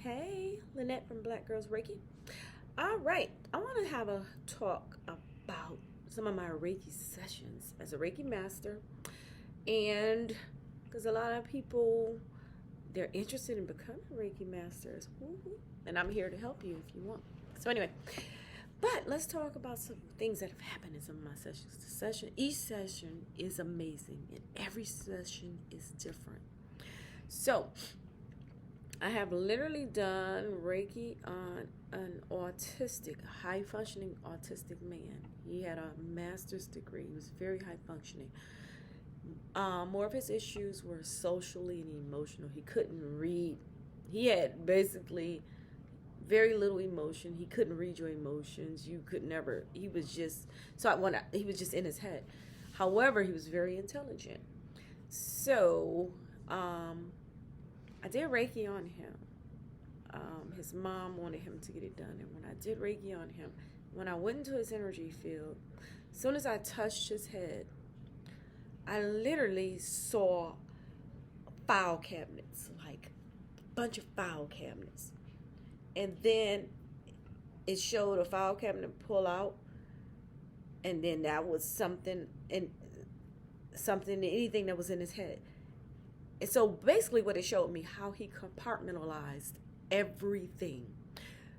Hey, Lynette from Black Girls Reiki. All right, I want to have a talk about some of my Reiki sessions as a Reiki Master, and because a lot of people they're interested in becoming Reiki Masters, and I'm here to help you if you want. So anyway, but let's talk about some things that have happened in some of my sessions. Each session is amazing, and every session is different. So I have literally done Reiki on an autistic, high functioning autistic man. He had a master's degree. He was very high functioning. More of his issues were socially and emotional. He couldn't read. He had basically very little emotion. He couldn't read your emotions. You could never. He was just he was just in his head. However, he was very intelligent. So I did Reiki on him. His mom wanted him to get it done, and when I did Reiki on him, when I went into his energy field, as soon as I touched his head, I literally saw file cabinets, like a bunch of file cabinets, and then it showed a file cabinet pull out, and then that was something anything that was in his head. And so basically what it showed me, how he compartmentalized everything.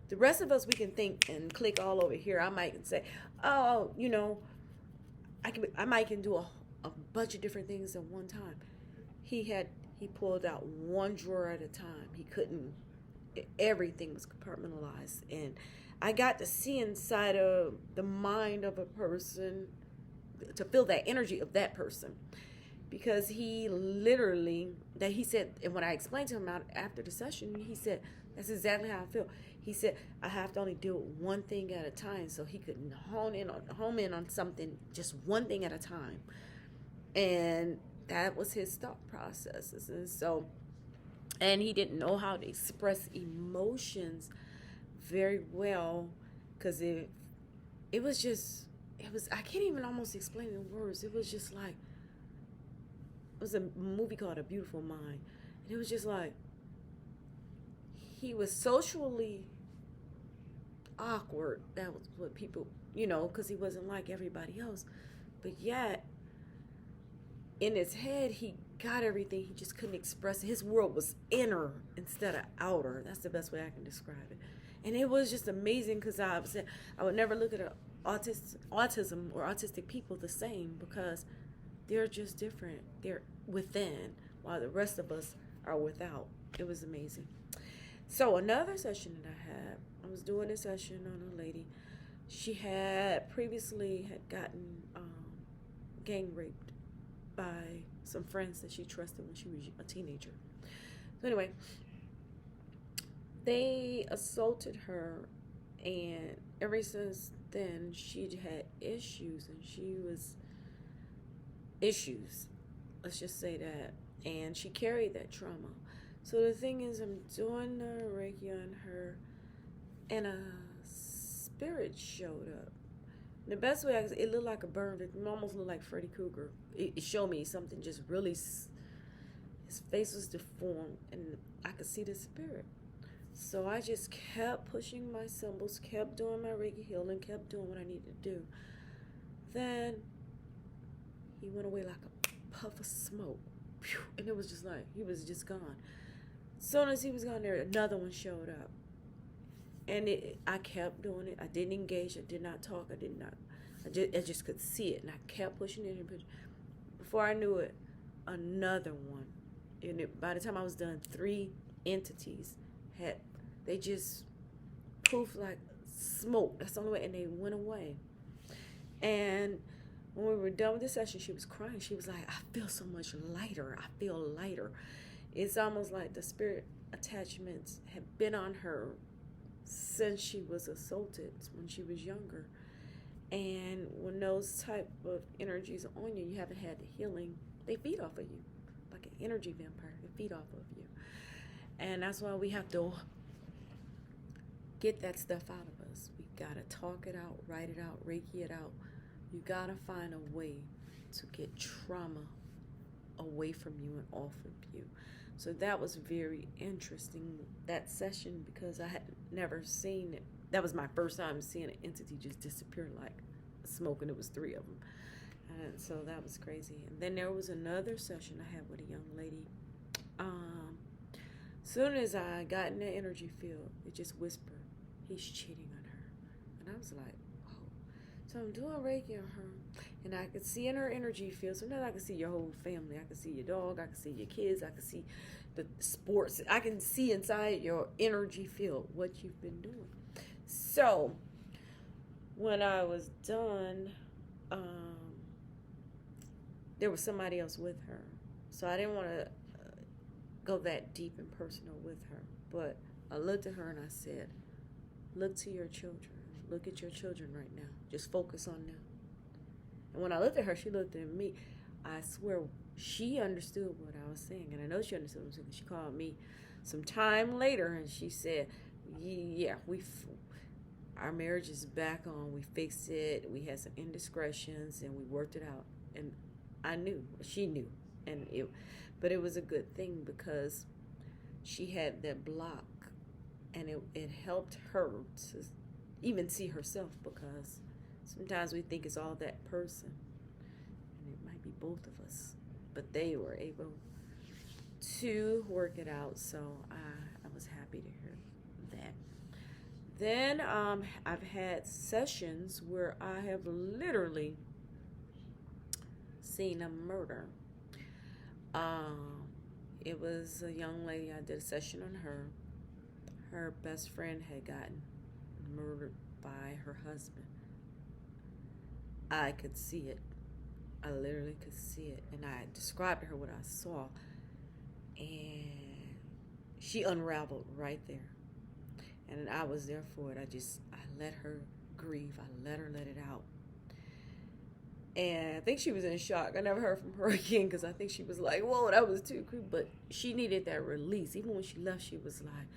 The rest of us, we can think and click all over here. I might say, oh, I might can do a bunch of different things at one time. He pulled out one drawer at a time. He couldn't, everything was compartmentalized. And I got to see inside of the mind of a person, to feel that energy of that person. Because he said, and when I explained to him after the session, he said, that's exactly how I feel. He said, I have to only do one thing at a time, so he could hone in on something, just one thing at a time. And that was his thought processes. And he didn't know how to express emotions very well, because I can't even almost explain it in words. It was just like, it was a movie called A Beautiful Mind. And it was just like, he was socially awkward. That was what people, because he wasn't like everybody else. But yet, in his head, he got everything. He just couldn't express it. His world was inner instead of outer. That's the best way I can describe it. And it was just amazing, because I would never look at autism or autistic people the same, because they're just different. They're within, while the rest of us are without. It was amazing. So another session that I was doing a session on a lady. She had previously gotten gang raped by some friends that she trusted when she was a teenager. So anyway, they assaulted her, and ever since then she'd had issues, let's just say that, and she carried that trauma. So the thing is, I'm doing the Reiki on her, and a spirit showed up. The best way it looked like a bird. It almost looked like Freddy Krueger. It showed me something just really, his face was deformed, and I could see the spirit. So I just kept pushing my symbols, kept doing my Reiki healing, kept doing what I needed to do. Then he went away like a puff of smoke. And it was just like, he was just gone. As soon as he was gone, there another one showed up. And I kept doing it. I didn't engage. I did not talk. I just could see it. And I kept pushing it. Before I knew it, another one. And by the time I was done, 3 entities they just poofed like smoke. That's the only way. And they went away. And when we were done with the session, she was crying. She was like, I feel so much lighter. I feel lighter. It's almost like the spirit attachments have been on her since she was assaulted when she was younger. And when those type of energies are on you, you haven't had the healing, they feed off of you. Like an energy vampire, they feed off of you. And that's why we have to get that stuff out of us. We gotta talk it out, write it out, Reiki it out. You gotta find a way to get trauma away from you and off of you. So that was very interesting, that session, because I had never seen it. That was my first time seeing an entity just disappear like smoke, and it was 3 of them. And so that was crazy. And then there was another session I had with a young lady. Soon as I got in the energy field, it just whispered, he's cheating on her. And I was like, oh. So I'm doing Reiki on her, and I could see in her energy field. So now I can see your whole family. I can see your dog. I can see your kids. I can see the sports. I can see inside your energy field what you've been doing. So when I was done, there was somebody else with her. So I didn't want to go that deep and personal with her. But I looked at her and I said, look to your children. Look at your children right now. Just focus on them. And when I looked at her, she looked at me. I swear she understood what I was saying. And I know she understood what I was saying. She called me some time later and she said, yeah, our marriage is back on. We fixed it. We had some indiscretions and we worked it out. And I knew, she knew, but it was a good thing because she had that block, and it helped her to even see herself, because sometimes we think it's all that person, and it might be both of us, but they were able to work it out, so I was happy to hear that. Then I've had sessions where I have literally seen a murder. It was a young lady. I did a session on her. Her best friend had gotten murdered by her husband. I could see it. I literally could see it. And I described to her what I saw. And she unraveled right there. And I was there for it. I let her grieve. I let her let it out. And I think she was in shock. I never heard from her again because I think she was like, whoa, that was too creepy. But she needed that release. Even when she left, she was like,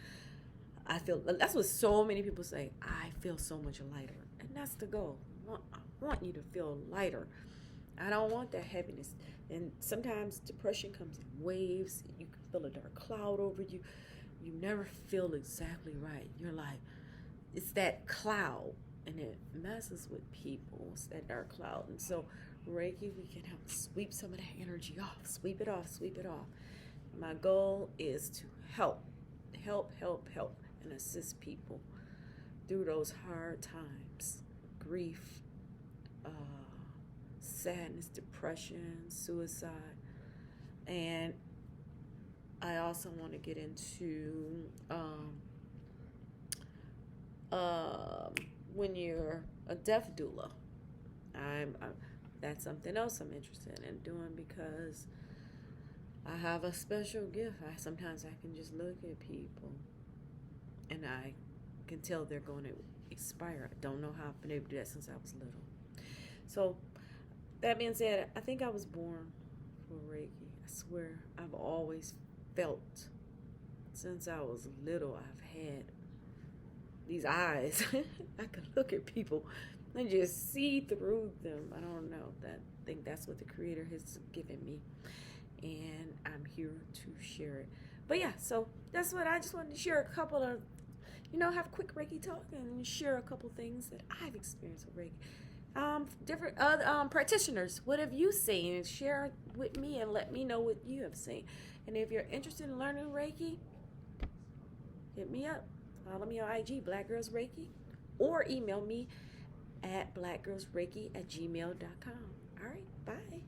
that's what so many people say, I feel so much lighter. And that's the goal. I want you to feel lighter. I don't want that heaviness. And sometimes depression comes in waves. You can feel a dark cloud over you. You never feel exactly right. You're like, it's that cloud. And it messes with people. It's that dark cloud. And so Reiki, we can help sweep some of that energy off. Sweep it off. Sweep it off. My goal is to help, and assist people through those hard times. Grief, sadness, depression, suicide. And I also want to get into when you're a death doula. That's something else I'm interested in doing, because I have a special gift. Sometimes I can just look at people and I can tell they're going to expire. I don't know how I've been able to do that since I was little. So that being said, I think I was born for Reiki. I swear, I've always felt, since I was little, I've had these eyes. I could look at people and just see through them. I don't know. I think that's what the Creator has given me, and I'm here to share it. But yeah, so that's what I just wanted to share. A couple of, have a quick Reiki talk and share a couple things that I've experienced with Reiki. Different other practitioners, what have you seen? Share with me and let me know what you have seen. And if you're interested in learning Reiki, hit me up. Follow me on IG, Black Girls Reiki, or email me at blackgirlsreiki@gmail.com. All right, bye.